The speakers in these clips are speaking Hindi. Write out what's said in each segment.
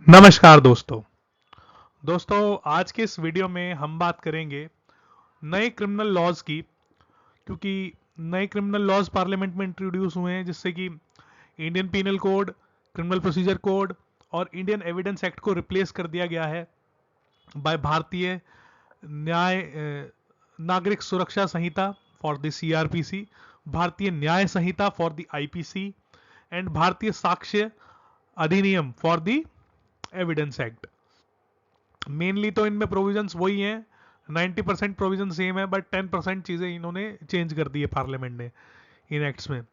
नमस्कार दोस्तों। आज के इस वीडियो में हम बात करेंगे नए क्रिमिनल लॉज की, क्योंकि नए क्रिमिनल लॉज पार्लियामेंट में इंट्रोड्यूस हुए हैं, जिससे कि Indian penal code, criminal procedure code और इंडियन एविडेंस एक्ट को रिप्लेस कर दिया गया है बाय भारतीय न्याय नागरिक सुरक्षा संहिता फॉर द सीआरपीसी, भारतीय न्याय संहिता फॉर द आईपीसी एंड भारतीय साक्ष्य अधिनियम for the evidence act. Mainly तो इनमें प्रोविजंस वही हैं, 90% प्रोविजन सेम है, बट 10% चीजें इन्होंने चेंज कर दी है पार्लियामेंट ने इन एक्ट्स में।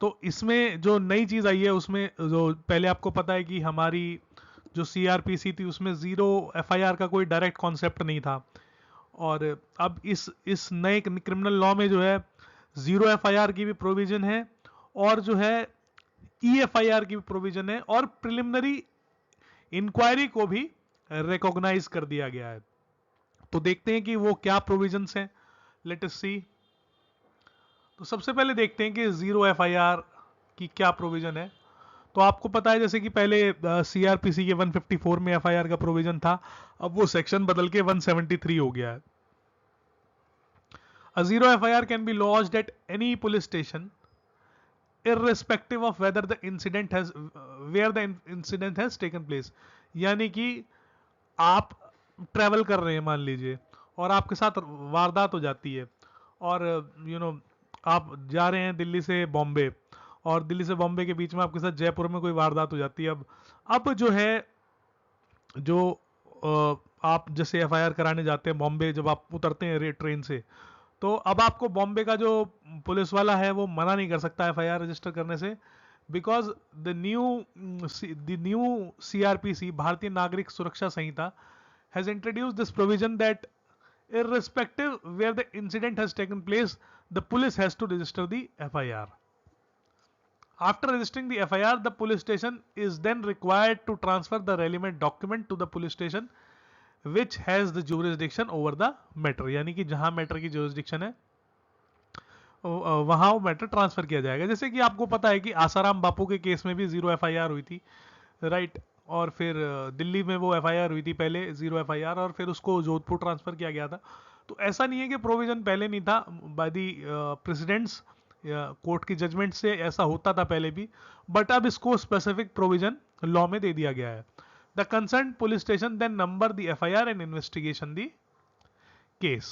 तो इसमें जो नई चीज आई है उसमें जो पहले आपको पता है कि हमारी जो सीआरपीसी थी उसमें जीरो एफआईआर का कोई डायरेक्ट कॉन्सेप्ट नहीं था, और अब इस नए क्रिमिनल लॉ में जो है जीरो एफआईआर की भी प्रोविजन है, और जो है ईएफआईआर की भी प्रोविजन है, और प्रिलिमिनरी इंक्वायरी को भी रिकॉग्नाइज कर दिया गया है। तो देखते हैं कि वो क्या प्रोविजंस हैं। लेट अस सी। तो सबसे पहले देखते हैं कि जीरो एफआईआर की क्या प्रोविजन है। तो आपको पता है जैसे कि पहले सीआरपीसी के 154 में एफआईआर का प्रोविजन था, अब वो सेक्शन बदल के 173 हो गया है। A zero FIR can be lodged at any police station irrespective of whether the incident has where the incident has taken place। यानी कि आप ट्रैवल कर रहे हैं मान लीजिए, और आपके साथ वारदात हो जाती है, और आप जा रहे हैं दिल्ली से बॉम्बे, और दिल्ली से बॉम्बे के बीच में आपके साथ जयपुर में कोई वारदात हो जाती है। अब जो है जो आप जैसे एफआईआर कराने जाते हैं बॉम्बे, जब आप उतरते हैं ट्रेन से, तो अब आपको बॉम्बे का जो पुलिस वाला है वो मना नहीं कर सकता एफआईआर रजिस्टर करने से, बिकॉज द न्यू सीआरपीसी, भारतीय नागरिक सुरक्षा संहिता, has introduced this provision that irrespective where the incident has taken place, the police has to register the FIR. After registering the FIR, the police station is then required to transfer the relevant document to the police station which has the jurisdiction over the matter। यानी कि जहां मैटर की jurisdiction है वहां वो मैटर ट्रांसफर किया जाएगा। जैसे कि आपको पता है कि आसाराम बापू के केस में भी जीरो एफआईआर हुई थी, राइट, और फिर दिल्ली में वो एफआईआर हुई थी पहले जीरो एफआईआर, और फिर उसको जोधपुर ट्रांसफर किया गया था। तो ऐसा नहीं है कि प्रोविजन पहले नहीं था, बाय दी प्रेसिडेंट्स कोर्ट की जजमेंट से ऐसा होता था पहले भी, बट अब इसको स्पेसिफिक प्रोविजन लॉ में दे दिया गया है। The concern police station then number the FIR and investigation the case.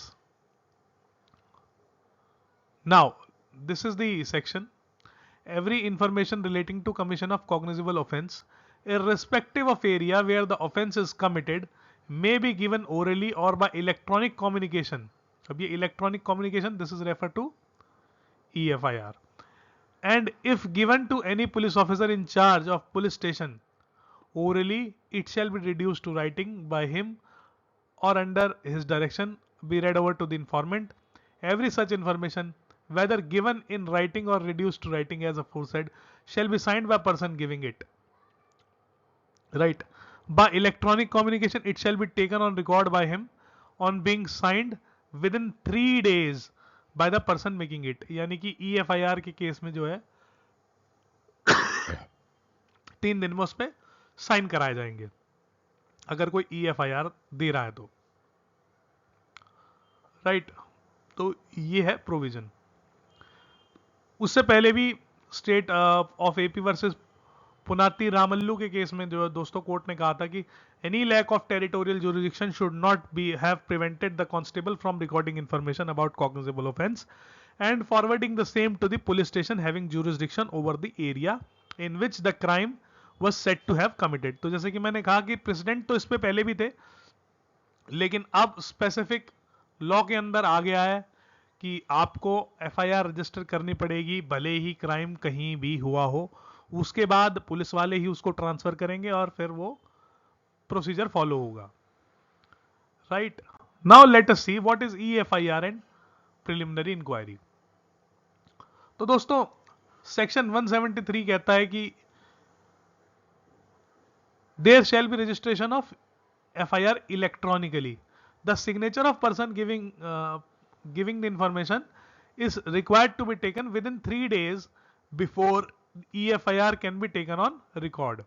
Now, this is the section. Every information relating to commission of cognizable offence, irrespective of area where the offence is committed, may be given orally or by electronic communication. अब ये electronic communication, this is referred to EFIR. And if given to any police officer in charge of police station orally, it shall be reduced to writing by him or under his direction, be read over to the informant. Every such information, whether given in writing or reduced to writing as aforesaid, shall be signed by person giving it. Right. By electronic communication, it shall be taken on record by him on being signed within 3 days by the person making it। यानी कि EFIR के केस में जो है 3 दिन में उस पर साइन कराए जाएंगे अगर कोई EFIR दे रहा है तो, राइट। तो ये है प्रोविजन। उससे पहले भी state of AP versus पुनाती Ramulu के केस में जो दोस्तों कोर्ट ने कहा था कि any lack of territorial jurisdiction should not be have prevented the constable from recording information about cognizable offence and forwarding the same to the police station having jurisdiction over the area in which the crime was said to have committed. तो जैसे कि मैंने कहा कि प्रेसिडेंट तो इस पे पहले भी थे, लेकिन अब स्पेसिफिक लॉ के अंदर आ गया है कि आपको एफआईआर रजिस्टर करनी पड़ेगी भले ही क्राइम कहीं भी हुआ हो। उसके बाद पुलिस वाले ही उसको ट्रांसफर करेंगे और फिर वो प्रोसीजर फॉलो होगा, right. Now let us see what is eFIR and preliminary inquiry. तो दोस्तों सेक्शन 173 कहता है कि there shall be registration of FIR electronically. The signature of person giving the information is required to be taken within 3 days before EFIR can be taken on record.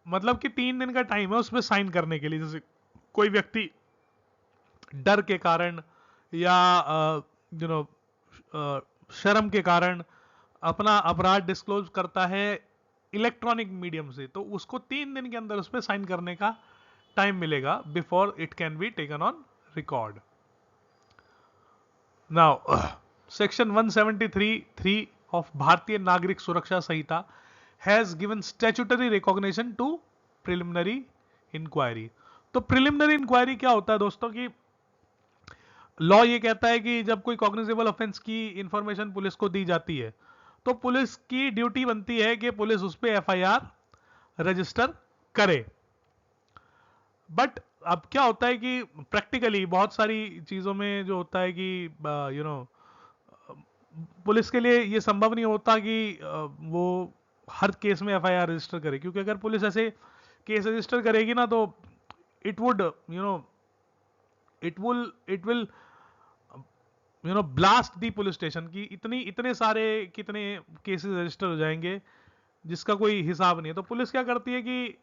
मतलब कि 3 दिन का टाइम है उसमें साइन करने के लिए। जैसे कोई व्यक्ति डर के कारण या यू नो शर्म के कारण अपना अपराध डिस्क्लोज करता है इलेक्ट्रॉनिक मीडियम से, तो उसको 3 दिन के अंदर उस पर साइन करने का टाइम मिलेगा before it can be taken on record. Now section 173(3) of Bharatiya Nagarik Suraksha Sanhita has given statutory recognition to preliminary inquiry. तो प्रिलिमिनरी इंक्वायरी क्या होता है दोस्तों की लॉ ये कहता है कि जब कोई कॉग्निजेबल ऑफेंस की इंफॉर्मेशन पुलिस को दी जाती है तो पुलिस की ड्यूटी बनती है कि पुलिस उस पर एफआईआर रजिस्टर करे। बट अब क्या होता है कि प्रैक्टिकली बहुत सारी चीजों में जो होता है कि पुलिस के लिए ये संभव नहीं होता कि वो हर केस में एफआईआर रजिस्टर करे, क्योंकि अगर पुलिस ऐसे केस रजिस्टर करेगी ना तो it would it will blast the police station की इतने सारे कितने केसेस रजिस्टर हो जाएंगे जिसका कोई हिसाब नहीं है। तो पुलिस क्या करती है कि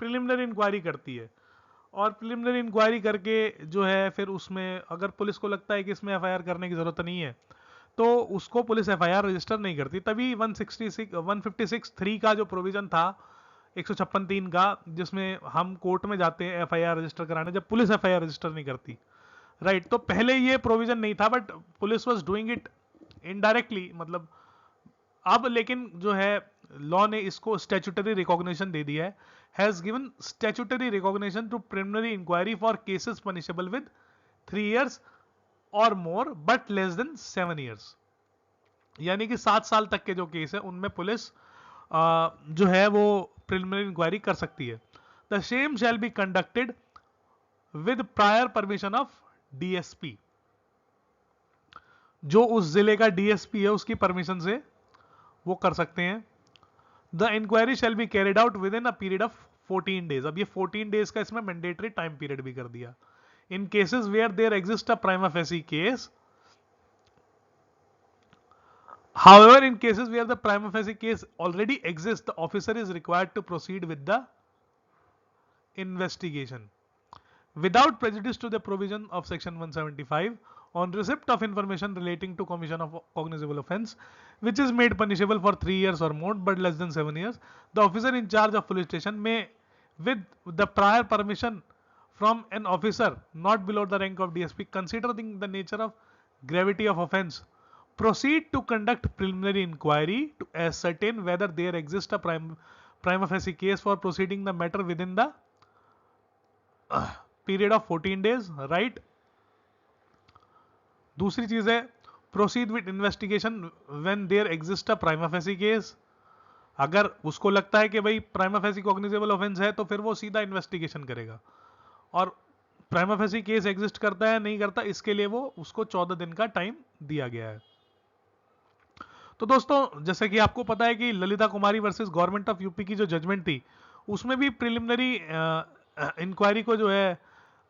प्रिलिमिनरी इंक्वायरी करती है, और प्रिलिमिनरी इंक्वायरी करके जो है फिर उसमें अगर पुलिस को लगता है कि इसमें एफआईआर करने की जरूरत नहीं है तो उसको पुलिस एफआईआर रजिस्टर नहीं करती। तभी 156(3) का जो प्रोविजन था 156(3) का, जिसमें हम कोर्ट में जाते हैं एफआईआर रजिस्टर कराने जब पुलिस एफआईआर रजिस्टर नहीं करती, राइट। तो पहले ये प्रोविजन नहीं था but police was doing it indirectly, मतलब अब लेकिन जो है लॉ ने इसको स्टैट्यूटरी रिकॉग्निशन दे दिया है, has given statutory recognition to preliminary inquiry for cases punishable with 3 years और more but less than 7 years। यानी कि 7 साल तक के जो केस है उनमें पुलिस जो है वो प्रिलिमिनरी इंक्वायरी कर सकती है। The same shall be conducted with prior permission of DSP. जो उस जिले का डीएसपी है उसकी परमिशन से वो कर सकते हैं। The inquiry shall be carried out within a period of 14 days। अब ये 14 days का इसमें मैंडेटरी टाइम पीरियड भी कर दिया। In cases where there exist a prima facie case, however in cases where the prima facie case already exists, the officer is required to proceed with the investigation without prejudice to the provision of section 175 on receipt of information relating to commission of cognizable offence which is made punishable for 3 years or more but less than 7 years. The officer in charge of police station may, with the prior permission from an officer not below the rank of DSP, considering the nature of gravity of offence, proceed to conduct preliminary inquiry to ascertain whether there exists a prima facie case for proceeding the matter within the period of 14 days, right? दूसरी चीज है proceed with investigation when there exist a prima facie case. अगर उसको लगता है कि भाई प्राइमा फेसी कॉग्निजेबल ऑफेंस है तो फिर वो सीधा इन्वेस्टिगेशन करेगा, और प्राइमा फेसी केस एग्जिस्ट करता है नहीं करता इसके लिए वो उसको 14 दिन का टाइम दिया गया है। तो दोस्तों जैसे कि आपको पता है कि ललिता कुमारी वर्सेस गवर्नमेंट ऑफ यूपी की जो जजमेंट थी उसमें भी प्रिलिमिनरी इंक्वायरी को जो है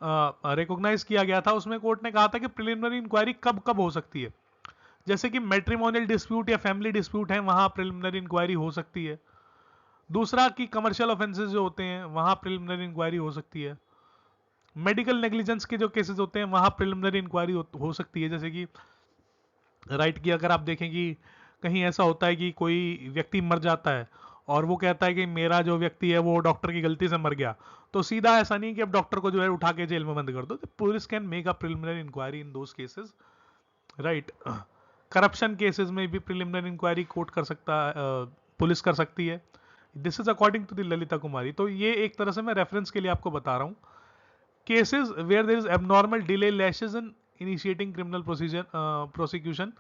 रिकॉग्नाइज किया गया था। उसमें कोर्ट ने कहा था कि प्रिलिमिनरी इंक्वायरी कब कब हो सकती है, जैसे कि मैट्रिमोनियल डिस्प्यूट या फैमिली डिस्प्यूट है वहां प्रिलिमिनरी इंक्वायरी हो सकती है। दूसरा कि कमर्शियल ऑफेंसेस जो होते हैं वहां प्रिलिमिनरी इंक्वायरी हो सकती है। मेडिकल नेग्लिजेंस के जो केसेस होते हैं वहां प्रिलिमिनरी इंक्वायरी हो सकती है। जैसे कि राइट की अगर आप देखें कि कहीं ऐसा होता है कि कोई व्यक्ति मर जाता है और वो कहता है कि मेरा जो व्यक्ति है वो डॉक्टर की गलती से मर गया, तो सीधा ऐसा नहीं कि अब डॉक्टर को जो है उठा के जेल में बंद कर दो। Police can make a preliminary inquiry in those cases, right. Corruption cases में भी प्रिलिमिनरी इंक्वायरी कोर्ट कर सकता है, पुलिस कर सकती है। This is according to the Lalita Kumari. तो ये एक तरह से मैं रेफरेंस के लिए आपको बता रहा हूं। Cases where there is abnormal delay laches in initiating criminal prosecution,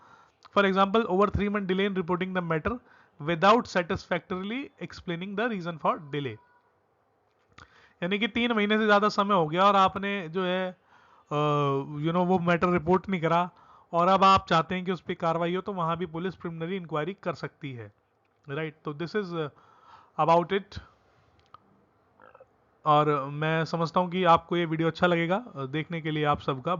for example over 3 month delay in reporting the matter without satisfactorily explaining the reason for delay। यानी कि 3 महीने से ज्यादा समय हो गया और आपने जो है वो मैटर रिपोर्ट नहीं करा और अब आप चाहते हैं कि उस पर कार्रवाई हो, तो वहां भी पुलिस प्रिलिमिनरी इंक्वायरी कर सकती है, राइट। तो दिस इज अबाउट इट, और मैं समझता हूं कि आपको ये वीडियो अच्छा लगेगा। देखने के लिए आप सबका